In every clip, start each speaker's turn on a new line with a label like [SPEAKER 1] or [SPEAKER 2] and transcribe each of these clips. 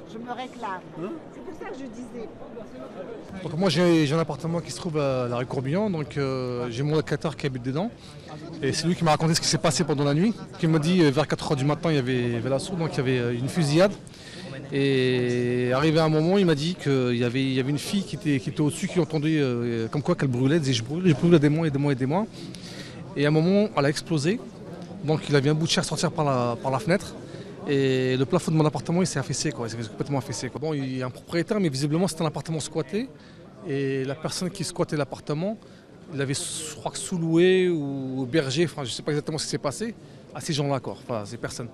[SPEAKER 1] Je me réclame. C'est pour ça que je disais.
[SPEAKER 2] Donc moi j'ai un appartement qui se trouve à la rue Courbillon, donc j'ai mon locataire qui habite dedans. Et c'est lui qui m'a raconté ce qui s'est passé pendant la nuit. Qui m'a dit vers 4 h du matin il y avait l'assaut, donc il y avait une fusillade. Et arrivé à un moment, il m'a dit qu'il y avait une fille qui était au-dessus, qui entendait comme quoi qu'elle brûlait, elle disait je brûle, aidez-moi, aidez-moi, aidez-moi. Et à un moment, elle a explosé. Donc il a vu un bout de chair sortir par la fenêtre. Et le plafond de mon appartement il s'est affaissé, il s'est complètement affaissé. Bon, il y a un propriétaire, mais visiblement c'était un appartement squatté. Et la personne qui squattait l'appartement, il avait, je crois, sous-loué ou berger, je ne sais pas exactement ce qui s'est passé, à ces gens-là, ces personnes.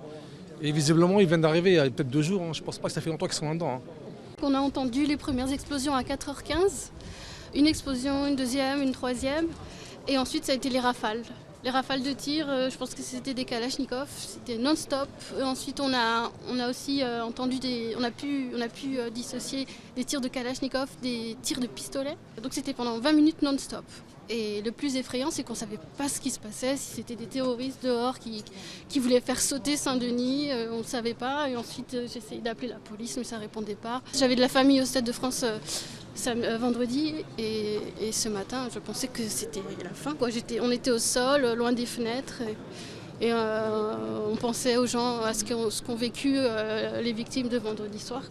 [SPEAKER 2] Et visiblement ils viennent d'arriver il y a peut-être 2 jours, je ne pense pas que ça fait longtemps qu'ils sont là-dedans.
[SPEAKER 3] On a entendu les premières explosions à 4 h 15, une explosion, une deuxième, une troisième, et ensuite ça a été les rafales. Les rafales de tir, je pense que c'était des Kalachnikov, c'était non-stop. Ensuite, on a aussi entendu on a pu dissocier des tirs de Kalachnikov des tirs de pistolet. Donc c'était pendant 20 minutes non-stop. Et le plus effrayant, c'est qu'on ne savait pas ce qui se passait, si c'était des terroristes dehors qui voulaient faire sauter Saint-Denis, on ne savait pas. Et ensuite, j'ai essayé d'appeler la police, mais ça ne répondait pas. J'avais de la famille au Stade de France vendredi, et ce matin, je pensais que c'était la fin. On était au sol, loin des fenêtres, et on pensait aux gens, à ce qu'ont vécu les victimes de vendredi soir.